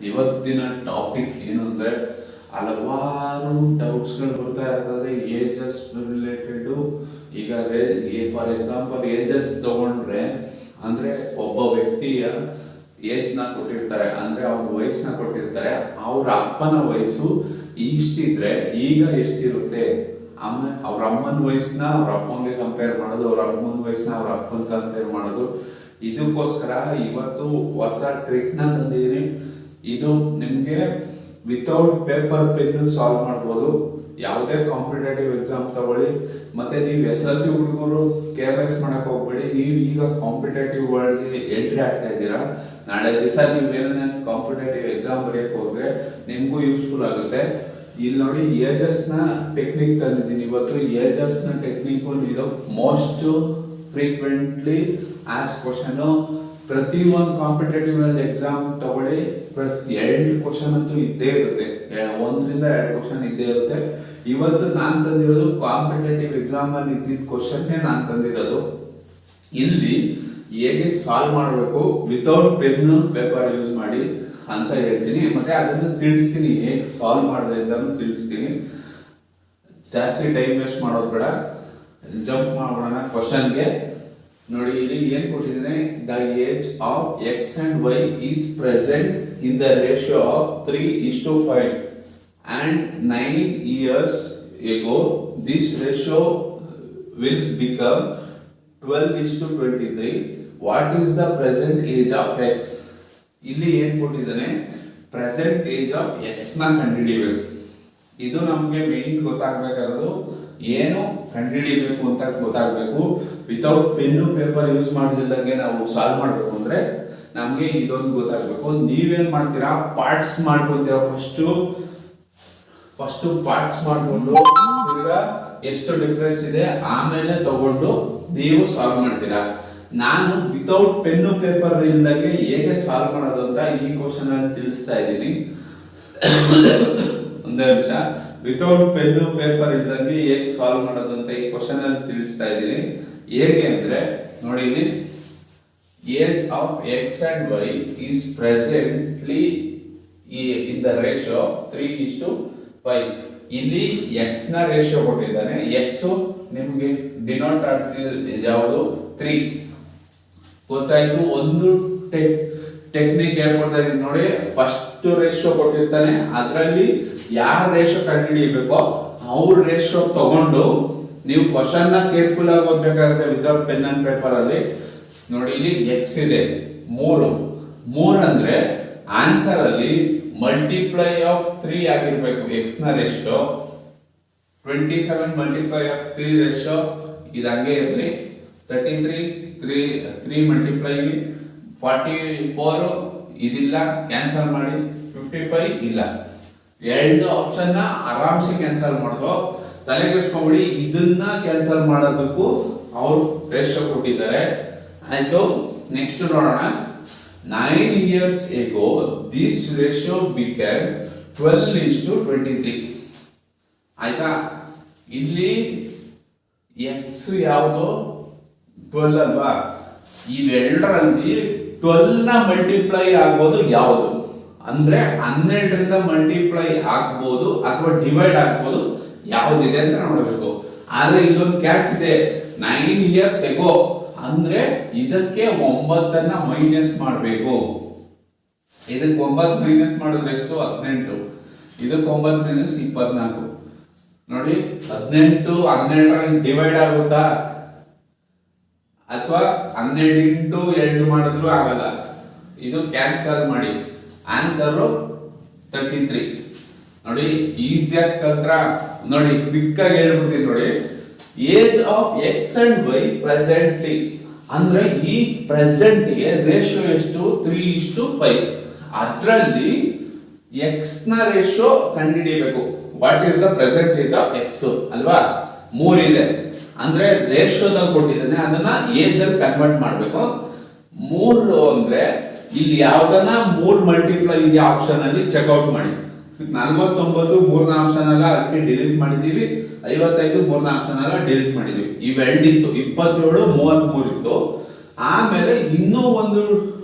ಇವತ್ತಿನ ಟಾಪಿಕ್ ಏನು ಅಂದ್ರೆ ಹಲವಾರು ಡೌಟ್ಸ್ಗಳು ಬರ್ತಾ ಇರ್ತದೆ ಏಜಸ್ ರಿಲೇಟೆಡ್. ಈಗ ಫಾರ್ ಎಕ್ಸಾಂಪಲ್ ಏಜಸ್ ತಗೊಂಡ್ರೆ ಅಂದ್ರೆ ಒಬ್ಬ ವ್ಯಕ್ತಿಯ ಏಜ್ ನ ಕೊಟ್ಟಿರ್ತಾರೆ, ಅಂದ್ರೆ ಅವ್ರ ವಯಸ್ಸನ್ನ ಕೊಟ್ಟಿರ್ತಾರೆ. ಅವ್ರ ಅಪ್ಪನ ವಯಸ್ಸು ಇಷ್ಟಿದ್ರೆ ಈಗ ಎಷ್ಟಿರುತ್ತೆ, ಆಮೇಲೆ ಅವ್ರ ಅಮ್ಮನ ವಯಸ್ಸನ್ನ ಅವ್ರ ಅಪ್ಪಂಗೆ ಕಂಪೇರ್ ಮಾಡೋದು, ಅವ್ರ ಅಮ್ಮನ ವಯಸ್ಸನ್ನ ಅವ್ರ ಅಪ್ಪನ ಕಂಪೇರ್ ಮಾಡೋದು. ಇದಕ್ಕೋಸ್ಕರ ಇವತ್ತು ಹೊಸ ಟ್ರಿಕ್ ನ ತಂದಿದ್ದೀನಿ. ಇದು ನಿಮ್ಗೆ ವಿತೌಟ್ ಪೇಪರ್ ಪೆನ್ ಸಾಲ್ವ್ ಮಾಡ್ಬೋದು. ಯಾವುದೇ ಕಾಂಪಿಟೇಟಿವ್ ಎಕ್ಸಾಮ್ ತಗೊಳ್ಳಿ. ಮತ್ತೆ ನೀವು SLC ಹುಡುಗರು ಕೇರ್ಲೆಸ್ ಮಾಡಕ್ ಹೋಗ್ಬೇಡಿ. ನೀವು ಈಗ ಕಾಂಪಿಟೇಟಿವ್ ವರ್ಲ್ಡ್ ಎಂಟ್ರಿ ಆಗ್ತಾ ಇದ್ದೀರಾ. ನಾಳೆ ದಿವಸ ನೀವೇನೇ ಕಾಂಪಿಟೇಟಿವ್ ಎಕ್ಸಾಮ್ ಬರೆಯಕ್ಕೆ ಹೋದ್ರೆ ನಿಮ್ಗೂ ಯೂಸ್ಫುಲ್ ಆಗುತ್ತೆ. ಇಲ್ಲಿ ನೋಡಿ ಏಜಸ್ ನ ಟೆಕ್ನಿಕ್ ತಂದಿದ್ದೀನಿ ಇವತ್ತು. ಏಜಸ್ ನ ಟೆಕ್ನಿಕ್ ಇದು ಮೋಸ್ಟ್ ಫ್ರೀಕ್ವೆಂಟ್ಲಿ ಆಸ್ಕ್ ಕ್ವಶನ್. ಪ್ರತಿ ಒಂದು ಕಾಂಪಿಟೇಟಿವ್ ಎಕ್ಸಾಮ್ ತಗೊಳ್ಳಿ, 2 ಕ್ವಶನ್ ಅಂತೂ ಇದ್ದೇ ಇರುತ್ತೆ, 1 ರಿಂದ 2 ಕ್ವಶನ್ ಇದ್ದೇ ಇರುತ್ತೆ. ಇವತ್ತು ನಾನು ತಂದಿರೋದು ಕಾಂಪಿಟೇಟಿವ್ ಎಕ್ಸಾಮ್ ಅಲ್ಲಿ ಇದ್ದಿದ್ದ ಕ್ವಶನ್ ನಾನು ತಂದಿರೋದು. ಇಲ್ಲಿ ಹೇಗೆ ಸಾಲ್ವ್ ಮಾಡಬೇಕು ವಿತೌಟ್ ಪೆನ್ ಪೇಪರ್ ಯೂಸ್ ಮಾಡಿ ಅಂತ ಹೇಳ್ತೀನಿ. ಮತ್ತೆ ಅದನ್ನು ತಿಳಿಸ್ತೀನಿ, ಹೇಗೆ ಸಾಲ್ವ್ ಮಾಡಿದೆ ಅಂತ ತಿಳಿಸ್ತೀನಿ. ಜಾಸ್ತಿ ಟೈಮ್ ವೇಸ್ಟ್ ಮಾಡೋದು ಬೇಡ, ಜಂಪ್ ಮಾಡೋಣ ಕ್ವಶನ್ಗೆ. ನೋಡಿ ಇಲ್ಲಿ ಏನ್ ಕೊಟ್ಟಿದ್ದೇನೆ, the age of X and Y is present in the ratio of 3:5 and 9 years ago this ratio will become 12:23. what is the present age of x? ಇಲ್ಲಿ ಏನ್ ಕೊಟ್ಟಿದ್ದಾನೆ, ಪ್ರೆಸೆಂಟ್ ಏಜ್ ಆಫ್ ಎಕ್ಸ್ ನ ಕಂಡುಹಿಡಿಯಬೇಕು. ಇದು ನಮ್ಗೆ ಮೇನ್ ಗೊತ್ತಾಗ್ಬೇಕಾದ್ರು ಏನು ಕಂಡುಹಿಡಿಯಬೇಕು ಅಂತ ಗೊತ್ತಾಗಬೇಕು. ವಿತೌಟ್ ಪೆನ್ನು ಪೇಪರ್ ಯೂಸ್ ಮಾಡಿದಂಗೆ ನಾವು ಸಾಲ್ವ್ ಮಾಡಬೇಕು ಅಂದ್ರೆ ನಮ್ಗೆ ಇದೊಂದು ಗೊತ್ತಾಗಬೇಕು. ನೀವೇನ್ ಮಾಡ್ತೀರಾ, ಪಾರ್ಟ್ಸ್ ಮಾಡ್ಕೊತೀರಾ. ಫಸ್ಟ್ ಪಾರ್ಟ್ಸ್ ಮಾಡ್ಕೊಂಡು ತಿರ್ಗಾ ಎಷ್ಟು ಡಿಫರೆನ್ಸ್ ಇದೆ ಆಮೇಲೆ ತಗೊಂಡು ನೀವು ಸಾಲ್ವ್ ಮಾಡ್ತೀರಾ. ನಾನು ವಿತೌಟ್ ಪೆನ್ನು ಪೇಪರ್ ಇಲ್ದಂಗೆ ಹೇಗೆ ಸಾಲ್ವ್ ಮಾಡೋದು ಅಂತ ಈ ಕ್ವಶನ್ ಅಲ್ಲಿ ತಿಳಿಸ್ತಾ ಇದ್ದೀನಿ. ಒಂದೇ ನಿಮಿಷ. ವಿತೌಟ್ ಪೆನ್ನು ಪೇಪರ್ ಇಲ್ದಂಗೆ ಹೇಗೆ ಸಾಲ್ವ್ ಮಾಡೋದು ಅಂತ ಈ ಕ್ವಶನ್ ಅಲ್ಲಿ ತಿಳಿಸ್ತಾ ಇದ್ದೀನಿ. ಹೇಗೆ ಅಂದ್ರೆ ನೋಡಿ, ಇಲ್ಲಿ age of X and Y is presently in the ratio 3:5. ಇಲ್ಲಿ ಎಕ್ಸ್ ನ ರೇಷಿಯೋ ಕೊಟ್ಟಿದ್ದಾನೆ. ಎಕ್ಸ್ ನಿಮ್ಗೆ ಡಿನೋಟ್ ಆಗ್ತಿದೆ ಯಾವುದು, 3 ಗೊತ್ತಾಯ್ತು. ಒಂದು ಟೆಕ್ನಿಕ್ ಹೇಳ್ಕೊಡ್ತಾ ಇದೀನಿ ನೋಡಿ. ಫಸ್ಟ್ ರೇಷಿಯೋ ಕೊಟ್ಟಿರ್ತಾನೆ, ಅದರಲ್ಲಿ ಯಾರ ರೇಷಿಯೋ ಕಂಡುಹಿಡಿಯಬೇಕೋ ಅವ್ರ ರೇಷಿಯೋ ತಗೊಂಡು ನೀವು ಕ್ವಶನ್ ನ ಕೇರ್ಫುಲ್ ಆಗಿ ಓದ್ಬೇಕಾಗುತ್ತೆ ವಿತೌಟ್ ಪೆನ್ ಅಂಡ್ ಪೇಪರ್ ಅಲ್ಲಿ. ನೋಡಿ ಇಲ್ಲಿ ಎಕ್ಸ್ ಇದೆ 3 ಅಂದ್ರೆ ಆನ್ಸರ್ ಅಲ್ಲಿ ಮಲ್ಟಿಪ್ಲೈ ಆಫ್ 3 ಆಗಿರ್ಬೇಕು. ಎಕ್ಸ್ ನ ರೇಷಿಯೋ 27 ಮಲ್ಟಿಪ್ಲೈ ಆಫ್ 3 ರೇಷಿಯೋ ಇದು ಹಂಗೆ ಇರಲಿ. 33 3 ಮಲ್ಟಿಪ್ಲೈ 44 ಇದಿಲ್ಲ, ಕ್ಯಾನ್ಸಲ್ ಮಾಡಿ. 55 ಇಲ್ಲ. 2 ಆಪ್ಷನ್ ನ ಆರಾಮ್ಸೆ ಕ್ಯಾನ್ಸಲ್ ಮಾಡ್ಕೋ, ತಲೆ ಕೆಡಿಸ್ಕೊಂಬಿಡಿ. ಇದನ್ನ ಕ್ಯಾನ್ಸಲ್ ಮಾಡೋದಕ್ಕೂ ಅವ್ರು ರೇಷಿಯೋ ಕೊಟ್ಟಿದ್ದಾರೆ. ಆಯ್ತು, ನೆಕ್ಸ್ಟ್ ನೋಡೋಣ. 9 years ago this ratio became 12:23. ಆಯ್ತಾ, ಇಲ್ಲಿ ಎಕ್ಸ್ ಯಾವುದು 12 ಅಲ್ವಾ, ಇವೆರಡರಲ್ಲಿ 12 ನ ಮಲ್ಟಿಪ್ಲೈ ಆಗ್ಬೋದು ಯಾವುದು ಅಂದ್ರೆ 12 ರಿಂದ ಮಲ್ಟಿಪ್ಲೈ ಆಗ್ಬೋದು ಅಥವಾ ಡಿವೈಡ್ ಆಗ್ಬೋದು ಯಾವುದಿದೆ ಅಂತ ನೋಡಬೇಕು. ಆದ್ರೆ ಇಲ್ಲೊಂದು ಕ್ಯಾಚ್ ಇದೆ. 9 years ago ಅಂದ್ರೆ ಇದಕ್ಕೆ 9 ಮೈನಸ್ ಮಾಡಬೇಕು. ಇದಕ್ಕೆ 9 ಮೈನಸ್ ಮಾಡಿದ್ರೆ ಎಷ್ಟು, 18. ಇದಕ್ಕೆ 9 ಮೈನಸ್ 24. ನೋಡಿ 18 12 ಡಿವೈಡ್ ಆಗುತ್ತಾ, ಅಥವಾ 12 ಇಂಟು 2 ಮಾಡಿದ್ರು ಆಗಲ್ಲ. ಇದು ಕ್ಯಾನ್ಸಲ್ ಮಾಡಿ. ಆನ್ಸರ್ 33. ನೋಡಿ ಈಸಿಯಾಗಿ ಕಲ್ತ್ರ. ನೋಡಿ ಕ್ವಿಕ್ ಆಗಿ ಹೇಳ್ಬಿಡ್ತೀನಿ ನೋಡಿ. Age of X and Y presently ಅಂದ್ರೆ ಈ ಪ್ರೆಸೆಂಟ್ ಗೆ ರೇಷಿಯೋ ಎಷ್ಟು, 3:5. ಅದರಲ್ಲಿ ಎಕ್ಸ್ ನ ರೇಷಿಯೋ ಕಂಡುಹಿಡಿಯಬೇಕು. What is the present age of X ಅಲ್ವಾ, 3 ಇದೆ ಅಂದ್ರೆ ರೇಷಿಯೋದಲ್ಲಿ ಕೊಟ್ಟಿದ್ದಾನೆ, ಅದನ್ನ ಏಜ್ ಅಲ್ಲಿ ಕನ್ವರ್ಟ್ ಮಾಡಬೇಕು. 3 ಅಂದ್ರೆ ಇಲ್ಲಿ ಯಾವ್ದನ್ನ 3 ಮಲ್ಟಿಪ್ಲೈ ಇದೆ ಆಪ್ಷನ್ ಅಲ್ಲಿ ಚೆಕ್ಔಟ್ ಮಾಡಿ. 49 3ನ ಆಪ್ಷನ್ ಅಲ್ಲ, ಅದಕ್ಕೆ ಡಿಲೀಟ್ ಮಾಡಿದೀವಿ. 55 3ನ ಆಪ್ಷನ್ ಅಲ್ಲ, ಡಿಲೀಟ್ ಮಾಡಿದೀವಿ. ಇವೆರಡಿತ್ತು, 27 33 ಇತ್ತು. ಆಮೇಲೆ ಇನ್ನೂ ಒಂದು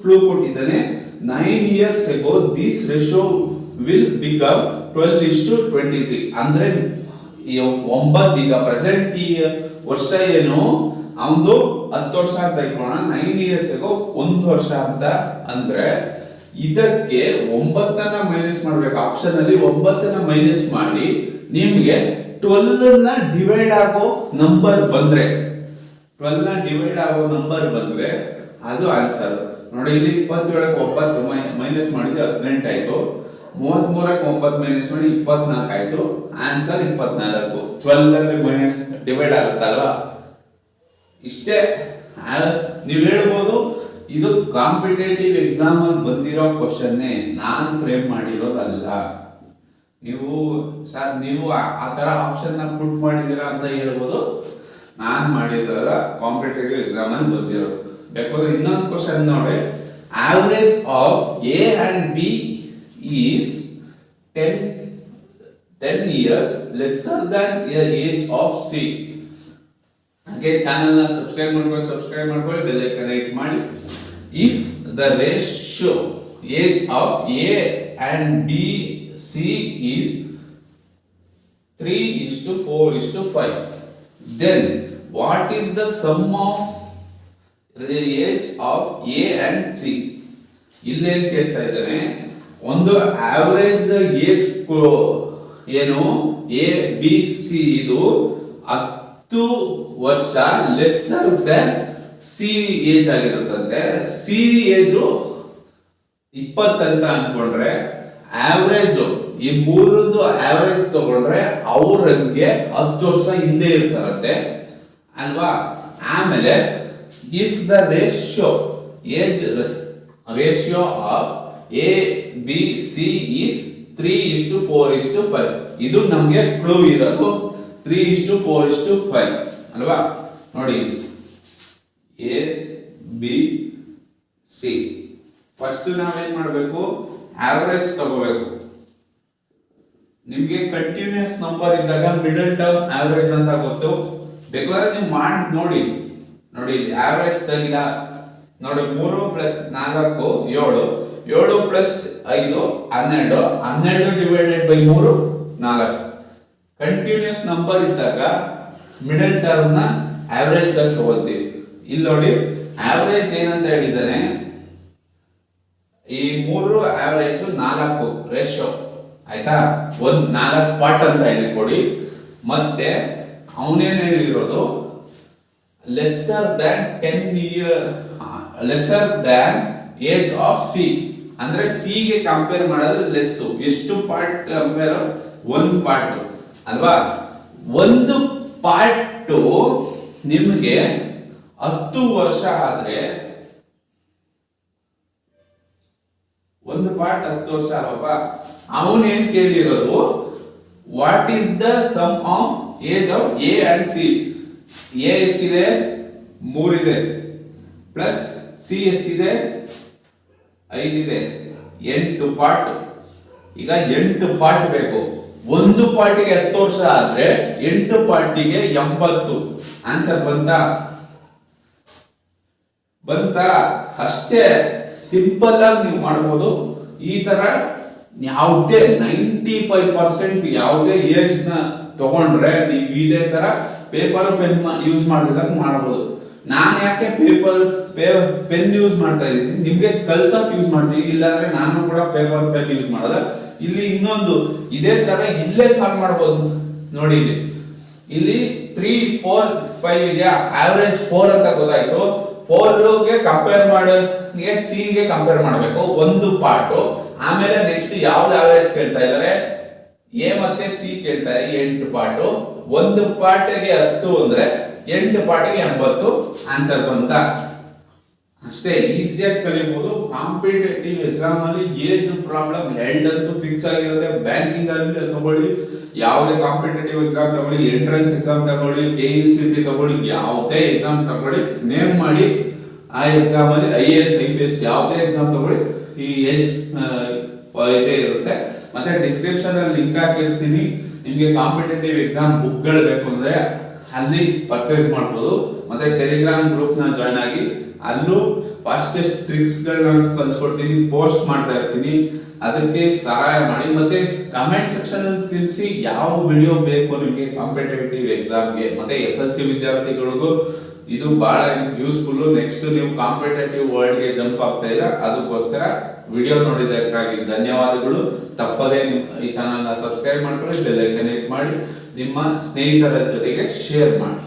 ಕ್ಲೂ ಕೊಟ್ಟಿದ್ದಾನೆ. 9 years ago this ratio will become 12:23. ಅಂದ್ರೆ ಒಂಬತ್ತು ಈಗ ಪ್ರೆಸೆಂಟ್ ಈ ವರ್ಷ ಏನು ಅವನು 10 ವರ್ಷ ಅಂತ ಇಟ್ಕೊಳ್ಳೋಣ, 9 years ago 1 ವರ್ಷ ಅಂತ ಅಂದ್ರೆ ಇದಕ್ಕೆ 9ನ್ನ ಮೈನಸ್ ಮಾಡ್ಬೇಕು. ಆಪ್ಷನ್ ಅಲ್ಲಿ 9ನ್ನ ಮೈನಸ್ ಮಾಡಿ ನಿಮ್ಗೆ 12ನ್ನ ಡಿವೈಡ್ ಆಗೋ ನಂಬರ್ ಬಂದ್ರೆ, 12ನ ಡಿವೈಡ್ ಆಗೋ ನಂಬರ್ ಬಂದ್ರೆ ಅದು ಆನ್ಸರ್. ನೋಡಿ ಇಲ್ಲಿ 27ಕ್ಕೆ 9 ಮೈನಸ್ ಮಾಡಿದ್ರೆ 18 ಆಯ್ತು, 33ಕ್ಕೆ 9 ಮೈನಸ್ ಮಾಡಿ 24 ಆಯ್ತು, ಆನ್ಸರ್ 24. 12 ಮೈನಸ್ ಡಿವೈಡ್ ಆಗುತ್ತಲ್ವಾ, ಇಷ್ಟೇ. ನೀವು ಹೇಳ್ಬೋದು ಇದು ಕಾಂಪಿಟೇಟಿವ್ ಎಕ್ಸಾಮ್ ಅಲ್ಲಿ ಬಂದಿರೋ ಕ್ವಶನ್, ನಾನು ಫ್ರೇಮ್ ಮಾಡಿರೋದಲ್ಲ. ನೀವು ಸರ್ ನೀವು ಆ ತರ ಆಪ್ಷನ್ ನ ಪುಟ್ ಮಾಡಿದೀರಾ ಅಂತ ಹೇಳ್ಬೋದು, ನಾನು ಮಾಡಿರೋದ ಕಾಂಪಿಟೇಟಿವ್ ಎಕ್ಸಾಮ್ ಅಲ್ಲಿ ಬಂದಿರೋದು. ಬೇಕಾದ್ರೆ ಇನ್ನೊಂದು ಕ್ವಶನ್ ನೋಡಿ, average of A and B is 10 years lesser than the age of C. ಹಾಗೆ ಚಾನೆಲ್ ನ ಸಬ್ಸ್ಕ್ರೈಬ್ ಮಾಡ್ಕೊಳ್ಳಿ, ಬೆಲ್ ಐಕಾನ್ ಹಿಟ್ ಮಾಡಿ. If the ratio age of A and B C is 3:4:5, then what is the sum of the age of A and C? ಇಲ್ಲೇನ್ ಕೇಳ್ತಾ ಇದ್ದಾನೆ, ಒಂದು average age ಏನು A B C ಇದು 10 ವರ್ಷ lesser than C age ಆಗಿರುತ್ತಂತೆ. C age 20 ಅಂತ ಅನ್ಕೊಂಡ್ರೆ ಆವರೇಜ್ ಈ ಮೂರದ್ದು ಆವರೇಜ್ ತಗೊಂಡ್ರೆ ಅವ್ರಿಗೆ 10 ವರ್ಷ ಹಿಂದೆ ಇರ್ತಾರಂತೆ ಅಲ್ವಾ. ಆಮೇಲೆ if the ratio of A B C is 3:4:5, ಇದು ನಮ್ಗೆ ಕ್ಲೂ ಇರೋದು 3:4:5 ಅಲ್ವಾ. ನೋಡಿ ಎ ಬಿ ಸಿ, ಫಸ್ಟ್ ನಾವೇನ್ ಮಾಡಬೇಕು, ಆವರೇಜ್ ತಗೋಬೇಕು. ನಿಮ್ಗೆ ಕಂಟಿನ್ಯೂಸ್ ನಂಬರ್ ಇದ್ದಾಗ ಮಿಡಲ್ ಟರ್ಮ್ ಆವರೇಜ್ ಅಂತ ಗೊತ್ತು, ಬೇಕಾದ್ರೆ ನೀವು ಮಾಡಿ ನೋಡಿ. ನೋಡಿ ಆವರೇಜ್ ತೆಗಿದ ನೋಡಿ, 3 + 4 7, 7 + 5 12, 12 ಡಿವೈಡೆಡ್ ಬೈ 3 4. ಕಂಟಿನ್ಯೂಸ್ ನಂಬರ್ ಇದ್ದಾಗ ಮಿಡಲ್ ಟರ್ಮ್ ನ ಆವರೇಜ್ ಆಗಿ ತಗೊಳ್ತೀವಿ. ಇಲ್ಲಿ ನೋಡಿ ಆವರೇಜ್ ಏನಂತ ಹೇಳಿದ್ದಾನೆ, ಈ 3 ಆವರೇಜ್ 4 ರೇಷಿಯೋ ಆಯ್ತಾ, 4 ಪಾರ್ಟ್ ಅಂತ ಹೇಳಿ ಕೊಡಿ. ಮತ್ತೆ ಅವನೇನ್ ಹೇಳಿರೋದು lesser than 10 year lesser than age of C, ಅಂದ್ರೆ ಸಿ ಗೆ ಕಂಪೇರ್ ಮಾಡಿದ್ರೆ ಲೆಸ್. ಎಷ್ಟು ಪಾರ್ಟ್ ಕಂಪೇರ್, 1 ಪಾರ್ಟ್ ಅಲ್ವಾ. 1 ಪಾರ್ಟ್ ನಿಮ್ಗೆ 10 ವರ್ಷ ಆದ್ರೆ 1 ಪಾರ್ಟ್ 10 ವರ್ಷ ಅಲ್ವಾ. ಅವನೇನ್ ಕೇಳಿರೋದು, what is the sum of age of A and C. A ಎಷ್ಟಿದೆ, 3 ಇದೆ, ಪ್ಲಸ್ ಸಿ ಎಷ್ಟಿದೆ, 5 ಇದೆ, 8 ಪಾರ್ಟ್. ಈಗ 8 ಪಾರ್ಟ್ ಬೇಕು. 1 ಪಾರ್ಟಿಗೆ 10 ವರ್ಷ ಆದ್ರೆ 8 ಪಾರ್ಟಿಗೆ 80. ಆನ್ಸರ್ ಬಂತಾ ಅಷ್ಟೇ. ಸಿಂಪಲ್ ಆಗಿ ನೀವು ಮಾಡಬಹುದು. ಈ ತರ ಯಾವುದೇ 95% ಯಾವುದೇ ಏಜ್ ನ ತಗೊಂಡ್ರೆ ನೀವು ಇದೇ ತರ ಪೇಪರ್ ಪೆನ್ ಯೂಸ್ ಮಾಡಿದಾಗ ಮಾಡಬಹುದು. ನಾನು ಯಾಕೆ ಪೆನ್ ಯೂಸ್ ಮಾಡ್ತಾ ಇದ್ದೀನಿ, ನಿಮ್ಗೆ ಕಲ್ಸಕ್ ಯೂಸ್ ಮಾಡ್ತೀವಿ, ಇಲ್ಲಾಂದ್ರೆ ನಾನು ಕೂಡ ಪೇಪರ್ ಪೆನ್ ಯೂಸ್ ಮಾಡೋದ. ಇಲ್ಲಿ ಇನ್ನೊಂದು ಇದೇ ತರ ಇಲ್ಲೇ ಸಾಲ್ವ್ ಮಾಡಬಹುದು. ನೋಡಿ ಇಲ್ಲಿ 3 4 5 ಇದೆಯಾ, ಆವರೇಜ್ 4 ಅಂತ ಗೊತ್ತಾಯ್ತು. 4 ಗೆ ಕಂಪೇರ್ ಮಾಡೋಕೆ ಸಿ ಗೆ ಕಂಪೇರ್ ಮಾಡಬೇಕು 1 ಪಾರ್ಟ್. ಆಮೇಲೆ ನೆಕ್ಸ್ಟ್ ಯಾವ್ದು ಆವರೇಜ್ ಕೇಳ್ತಾ ಇದ್ದಾರೆ, ಎ ಮತ್ತೆ ಸಿ ಕೇಳ್ತಾ ಇದ್ದಾರೆ 8 ಪಾರ್ಟ್. 1 ಪಾರ್ಟ್ಗೆ 10 ಅಂದ್ರೆ 8 ಪಾರ್ಟ್ಗೆ 80. ಆನ್ಸರ್ ಬಂತಾ ಅಷ್ಟೇ. ಈಸಿಯಾಗಿ ಕಲಿಬಹುದು. ಕಾಂಪಿಟೇಟಿವ್ ಎಕ್ಸಾಮ್ ಅಲ್ಲಿ ಏಜ್ ಪ್ರಾಬ್ಲಮ್ ಅಂತೂ ಫಿಕ್ಸ್ ಆಗಿರುತ್ತೆ. ಬ್ಯಾಂಕಿಂಗ್ ಅಲ್ಲಿ ತಗೊಳ್ಳಿ, ಯಾವುದೇ ಕಾಂಪಿಟೇಟಿವ್ ಎಕ್ಸಾಮ್ ತಗೊಳ್ಳಿ, ಎಂಟ್ರೆನ್ಸ್ ಎಕ್ಸಾಮ್ ತಗೊಳ್ಳಿ, KECT ತಗೊಳ್ಳಿ, ಯಾವುದೇ ಎಕ್ಸಾಮ್ ತಗೊಳ್ಳಿ, ನೇಮ್ ಮಾಡಿ ಆ ಎಕ್ಸಾಮ್ ಅಲ್ಲಿ IAS IPS ಯಾವುದೇ ಎಕ್ಸಾಮ್ ತಗೊಳ್ಳಿ ಈ ಏಜ್ ಇದೇ ಇರುತ್ತೆ. ಮತ್ತೆ ಡಿಸ್ಕ್ರಿಪ್ಷನ್ ಅಲ್ಲಿ ಲಿಂಕ್ ಹಾಕಿರ್ತೀನಿ. ನಿಮ್ಗೆ ಕಾಂಪಿಟೇಟಿವ್ ಎಕ್ಸಾಮ್ ಬುಕ್ಗಳು ಬೇಕು ಅಂದ್ರೆ ಅಲ್ಲಿ ಪರ್ಚೇಸ್ ಮಾಡಬಹುದು. ಮತ್ತೆ ಟೆಲಿಗ್ರಾಮ್ ಗ್ರೂಪ್ ನ ಜಾಯ್ನ್ ಆಗಿ ಅಲ್ಲೂ ಫಾಸ್ಟೆಸ್ಟ್ ಟ್ರಿಕ್ಸ್ ಗಳನ್ನ ಕಲಿಸ್ಕೊಡ್ತೀನಿ, ಪೋಸ್ಟ್ ಮಾಡ್ತಾ ಇರ್ತೀನಿ. ಅದಕ್ಕೆ ಸಹಾಯ ಮಾಡಿ. ಮತ್ತೆ ಕಮೆಂಟ್ ಸೆಕ್ಷನ್ ಅಲ್ಲಿ ತಿಳಿಸಿ ಯಾವ ವಿಡಿಯೋ ಬೇಕು ನಿಮಗೆ ಕಾಂಪಿಟೇಟಿವ್ ಎಕ್ಸಾಮ್ಗೆ. ಮತ್ತೆ SLC ವಿದ್ಯಾರ್ಥಿಗಳಿಗೂ ಇದು ಬಹಳ ಯೂಸ್ಫುಲ್. ನೆಕ್ಸ್ಟ್ ನೀವು ಕಾಂಪಿಟೇಟಿವ್ ವರ್ಲ್ಡ್ ಗೆ ಜಂಪ್ ಆಗ್ತಾ ಇದ್ದೀರಾ, ಅದಕ್ಕೋಸ್ಕರ ವಿಡಿಯೋ ನೋಡಿದ್ದಕ್ಕಾಗಿ ಧನ್ಯವಾದಗಳು. ತಪ್ಪದೇ ಈ ಚಾನಲ್ ನ ಸಬ್ಸ್ಕ್ರೈಬ್ ಮಾಡ್ಕೊಳ್ಳಿ, ಬೆಲ್ ಐಕಾನ್ ಕ್ಲಿಕ್ ಮಾಡಿ, ನಿಮ್ಮ ಸ್ನೇಹಿತರ ಜೊತೆಗೆ ಶೇರ್ ಮಾಡಿ.